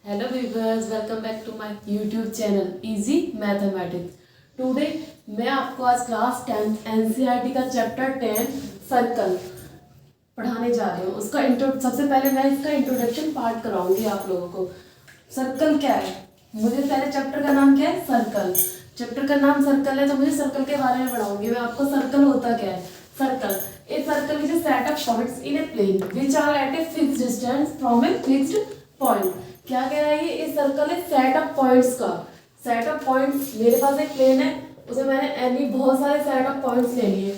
Hello viewers, welcome back to my YouTube channel Easy Mathematics. Today मैं आपको आज class 10th NCERT का chapter 10 circle पढ़ाने जा रही हूँ। उसका सबसे पहले मैं इसका इंट्रोडक्शन पार्ट कराऊंगी आप लोगों को। सर्कल क्या है? मुझे पहले चैप्टर का नाम क्या है? सर्कल। चैप्टर का नाम सर्कल है तो मुझे सर्कल के बारे में पढ़ाऊंगी मैं आपको। सर्कल होता क्या है? Circle A circle is a set of points in a plane which are at a fixed distance from a fixed point. क्या कह रहा है ये? इस सर्कल है सेट ऑफ पॉइंट्स का। सेट ऑफ पॉइंट्स, मेरे पास एक प्लेन है, उसे मैंने एनी बहुत सारे सेट ऑफ पॉइंट्स ले लिए।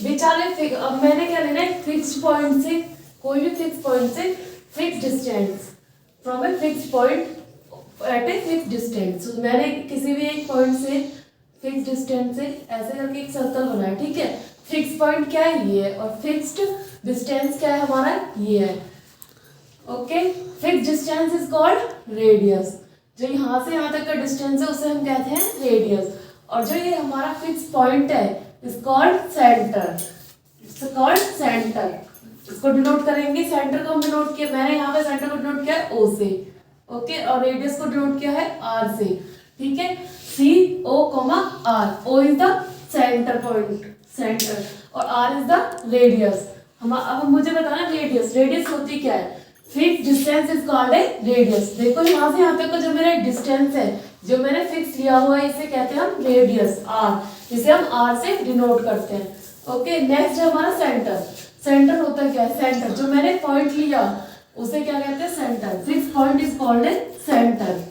विच आर ए, अब मैंने क्या लेना है? फिक्स्ड पॉइंट से, कोई भी फिक्स पॉइंट से fixed distance from a fixed point at a fixed distance. मैंने किसी भी एक पॉइंट से फिक्स्ड डिस्टेंस से ऐसे करके एक सर्कल बनाया, ठीक है। फिक्स पॉइंट क्या है? ये है, और फिक्स्ड डिस्टेंस क्या है हमारा? ये है। Okay, fixed distance is called radius. जो यहाँ से यहाँ तक का डिस्टेंस है उसे हम कहते हैं रेडियस। और जो ये हमारा फिक्स पॉइंट है is called centre. It's called centre. इसको डिनोट करेंगे, सेंटर को हम डिनोट किया, मैंने यहाँ पे सेंटर को डिनोट किया है O से। ओके, और रेडियस को डिनोट किया है R से, ठीक है। COR, O is the centre point, centre, और R इज द रेडियस। अब मुझे बताना रेडियस, रेडियस होती क्या है? Fix distance is called A radius. देखो यहाँ से यहाँ तक का जो मेरा डिस्टेंस है, जो मैंने फिक्स लिया हुआ है, इसे कहते हैं हम रेडियस R, जिसे हम R से डिनोट करते हैं। ओके, नेक्स्ट है हमारा सेंटर। सेंटर होता क्या है? सेंटर, जो मैंने पॉइंट लिया उसे क्या कहते हैं? Centre. Fix point is called a centre.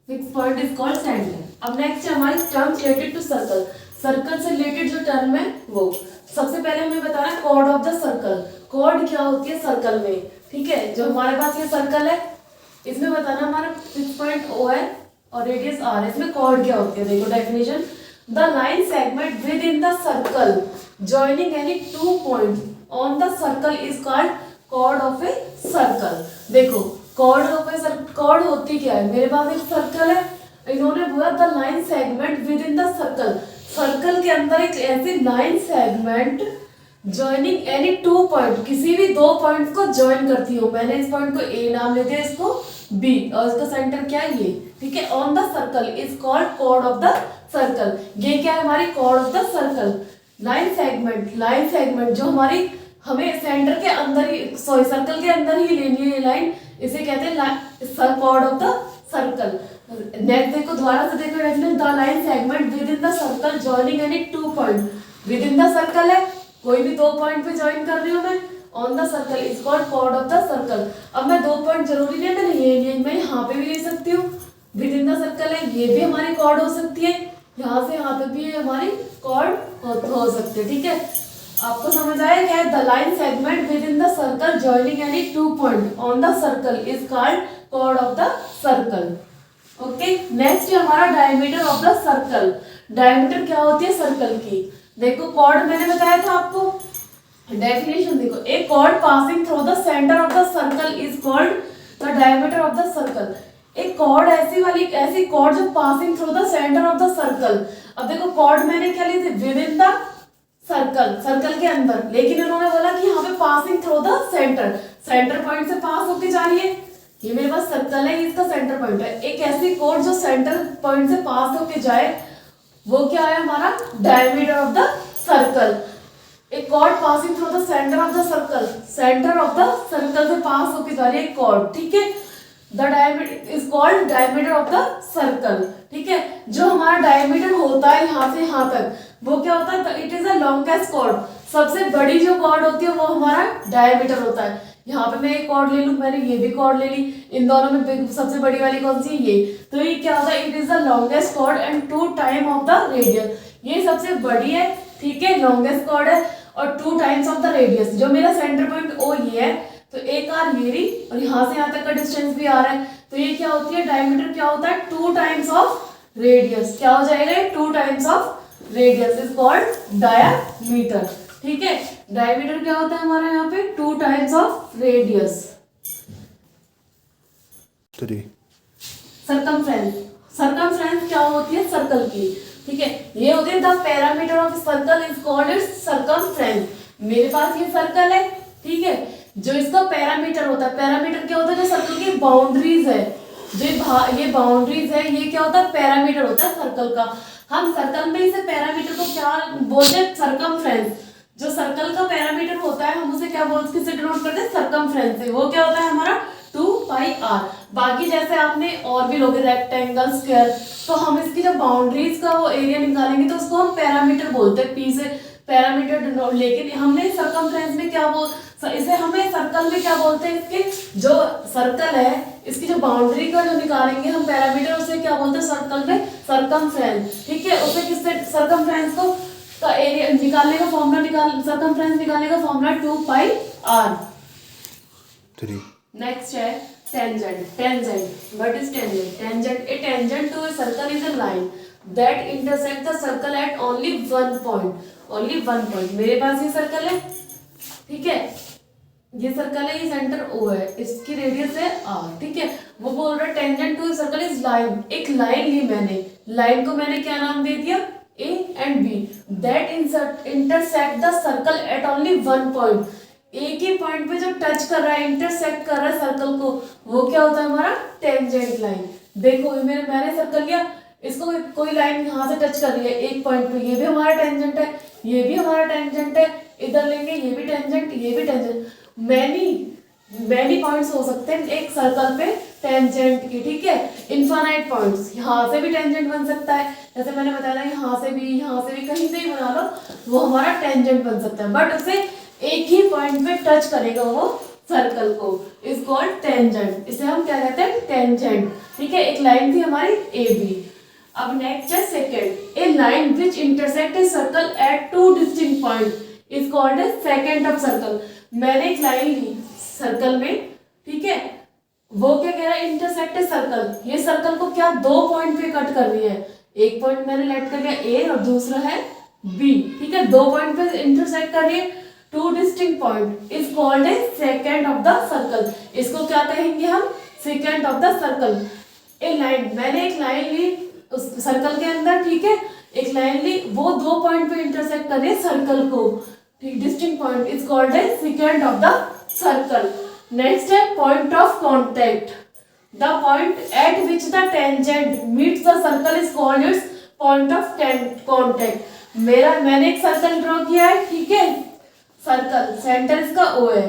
Fix point is called centre. अब नेक्स्ट है हमारी terms related to circle. Circle से रिलेटेड जो टर्म है वो सबसे पहले हमें बताना है chord of the circle. Chord क्या होती है सर्कल में, ठीक है। जो हमारे पास ये सर्कल है, इसमें बताना हमारा फिक्स पॉइंट O है और रेडियस R है। इसमें कॉर्ड क्या होती है? देखो definition, the line segment within the circle joining any two point on the circle is called chord of a circle. देखो chord of a circle, chord होती क्या है? मेरे पास एक सर्कल है, इन्होंने बोला the line segment within the circle. Circle के अंदर एक ऐसी line segment joining any two point, किसी भी दो पॉइंट्स को ज्वाइन करती हूँ। मैंने इस पॉइंट को A नाम ले दिया, इसको B, और इसका सेंटर क्या है? ये, ठीक है। On the circle is called chord of the circle. ये क्या है? हमारी chord of the circle. Line segment, line segment जो हमारी हमें सेंटर के अंदर ही, सॉरी सर्कल के अंदर ही लेनी है ये लाइन, इसे कहते हैं chord of the circle. Next देखो, दोबारा से देखो definition, the line segment within the circle joining any two point. Within the circle है, कोई भी दो पॉइंट पे ज्वाइन कर रही हूँ मैं, on the circle is called chord of the circle. अब मैं दो पॉइंट जरूरी नहीं है मैंने ये लिए, मैं यहाँ पे भी ले सकती हूँ। विद इन द सर्कल है, ये भी हमारी कॉर्ड हो सकती है, यहाँ से यहाँ तक भी हमारी कॉर्ड हो सकती है, ठीक है। आपको समझ आया क्या है? The line segment within the circle joining any two point on the circle is called chord of the circle. Okay, next है हमारा diameter of the circle. Diameter क्या होती है सर्कल की? देखो कॉर्ड मैंने बताया था आपको, डेफिनेशन देखो, a chord passing through the centre of the circle is called the diameter of the circle. एक कॉर्ड ऐसी कॉर्ड जो passing through the centre of the circle. अब देखो कॉर्ड मैंने क्या ली थी? Within the circle, circle के अंदर, लेकिन उन्होंने बोला कि यहाँ पे passing through the centre, centre point से पास होके जा रही है। ये मेरे पास सर्कल है, इसका सेंटर पॉइंट है। एक ऐसी कॉर्ड जो सेंटर पॉइंट से पास होके जाए, वो क्या है हमारा? Diameter of the circle. एक chord passing through the centre of the circle, centre of the circle से पास होके जा रही है कॉर्ड, ठीक है। The diameter is called diameter of the circle, ठीक है। जो हमारा डायमीटर होता है यहाँ से यहाँ तक, वो क्या होता है? It is the longest cord. सबसे बड़ी जो कॉर्ड होती है वो हमारा डायमीटर होता है। यहाँ पे मैं एक कॉर्ड ले लूँ, मैंने ये भी कॉर्ड ले ली, इन दोनों में सबसे बड़ी वाली कौन सी है? ये। तो ये क्या होता है? It is the longest chord and two time of the radius. ये सबसे बड़ी है, ठीक है, लॉन्गेस्ट कॉर्ड है, और two times of the radius. जो मेरा सेंटर पॉइंट O ये है, तो एक R ये रही, और यहाँ से यहाँ तक का डिस्टेंस भी आ रहा है, तो ये क्या होती है? डायमीटर क्या होता है? Two times of radius. क्या हो जाएगा? Two times of radius is called diameter, ठीक है। डायमीटर क्या होता है हमारा यहाँ पे? Two times of radius. Circumference, circumference क्या होती है सर्कल की? ठीक है, ये होती है the parameter of circle is called its circumference. मेरे पास ये सर्कल है, ठीक है, जो इसका पैरामीटर होता है, पैरामीटर क्या होता है जो सर्कल बाउंड्रीज है, ये बाउंड्रीज है, ये क्या होता है, पैरामीटर होता है सर्कल का। हम सर्कल में इसे पैरामीटर को क्या बोलते हैं, सरकमफ्रेंस। जो सर्कल का पैरामीटर होता है हम उसे क्या बोलते हैं, किससे डिनोट करते हैं, सरकमफ्रेंस से। वो क्या होता है हमारा 2πr। बाकी जैसे आपने और भी लोगे रेक्टेंगल, स्क्वायर, तो हम इसकी जब बाउंड्रीज का वो एरिया निकालेंगे तो उसको हम पैरामीटर बोलते हैं, पी से पैरामीटर डिनोट। लेकिन हमने सरकमफ्रेंस में क्या इसे हमें सर्कल में क्या बोलते हैं, इसके जो सर्कल है इसकी जो बाउंड्री का जो निकालेंगे हम पैरामीटर, उसे क्या बोलते हैं सर्कल में, सरकमफ्रेंस। ठीक है, उसे किससे, सरकमफ्रेंस को का एरिया निकालने का फॉर्मूला सरकमफ्रेंस निकालने का फॉर्मूला 2πr। नेक्स्ट है tangent. Tangent, what is tangent? Tangent, a tangent to a circle is a line that intersect the circle at only one point. Only one point. मेरे पास ये circle है, ठीक है, ये सर्कल है, ये सेंटर O है, इसकी रेडियस है r। ठीक है, वो बोल रहा है tangent to circle is line. एक लाइन ली मैंने, लाइन को मैंने क्या नाम दे दिया, A and B, that intersect the circle at only one point। एक ही पॉइंट पे जो टच कर रहा है, इंटरसेक्ट कर रहा है सर्कल को, वो क्या होता है हमारा टेंजेंट लाइन। देखो मैंने सर्कल लिया, इसको कोई लाइन यहाँ से टच कर रही है एक पॉइंट पे, ये भी हमारा टेंजेंट है, ये भी हमारा टेंजेंट है, इधर लेंगे ये भी टेंजेंट, ये भी टेंजेंट। मैनी पॉइंट्स हो सकते हैं एक सर्कल पे टेंजेंट की। ठीक है, इनफाइनाइट पॉइंट्स, यहाँ से भी टेंजेंट बन सकता है, जैसे मैंने बताया था यहाँ से भी कहीं से भी बना लो, वो हमारा टेंजेंट बन सकता है। बट उसे एक ही पॉइंट पे टच करेगा वो सर्कल को, इज कॉल्ड टेंजेंट। इसे हम क्या कहते हैं, टेंजेंट। ठीक है, एक लाइन थी हमारी AB। अब नेक्स्ट है second, A line which intersect a circle eight two distinct point is called a secant of circle. मैंने एक लाइन ली सर्कल में, ठीक है, वो क्या कह रहा है, इंटरसेक्ट ए सर्कल। ये सर्कल को क्या दो पॉइंट पे कट कर रही है, एक पॉइंट मैंने लेट कर लिया A और दूसरा है B। ठीक है, दो पॉइंट पे इंटरसेक्ट कर रही है, two distinct point is called a secant of the circle. इसको क्या कहेंगे हम, second of the circle. A line, मैंने एक लाइन ली उस सर्कल के अंदर, ठीक है, एक लाइन ली, वो दो पॉइंट पे इंटरसेक्ट कर रही है सर्कल को, ठीक, distinct point is called a secant of the circle. Next है point of contact. The point at which the tangent meets the circle is called its point of contact। मैंने एक circle draw किया है, ठीक है, circle centre इसका O है।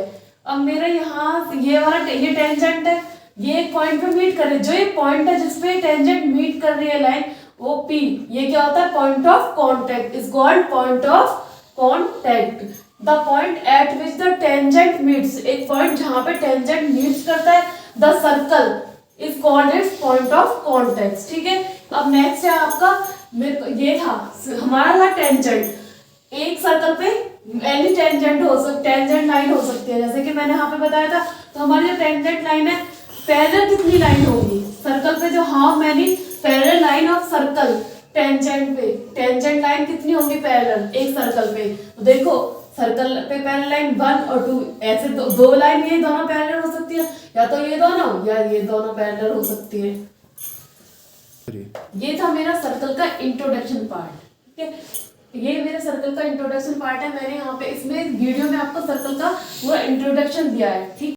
अब मेरा यहाँ ये टेंजेंट है, ये एक पॉइंट पे मीट कर रही है, जो ये पॉइंट है जिसपे टेंजेंट मीट कर रही है लाइन, वो P, ये क्या होता है, point of contact is called point of contact. The point eight which the tangent meets, एक पॉइंट जहाँ पे टेंजेंट मीट्स करता है the circle is called its point of contact. ठीक है, अब नेक्स्ट है आपका, ये था हमारा था टेंजेंट। एक सर्कल पे एनी टेंजेंट लाइन हो सकती है, जैसे कि मैंने यहाँ पे बताया था। तो हमारी जो टेंजेंट लाइन है, पैरेलल कितनी लाइन होगी सर्कल पे, जो how many parallel line of circle tangent पे, टेंजेंट लाइन कितनी होंगी पैरेलल एक सर्कल पे। तो देखो सर्कल पे पैरेलल लाइन 1 और 2, ऐसे दो लाइन ये दोनों पैरेलल हो सकती है, या तो ये दोनों या ये दोनों पैरेलल हो सकती है। ये था मेरा सर्कल का इंट्रोडक्शन पार्ट। ठीक है, ये मेरे सर्कल का इंट्रोडक्शन पार्ट है। मैंने यहाँ पे इसमें वीडियो में आपको सर्कल का पूरा इंट्रोडक्शन दिया है। ठीक।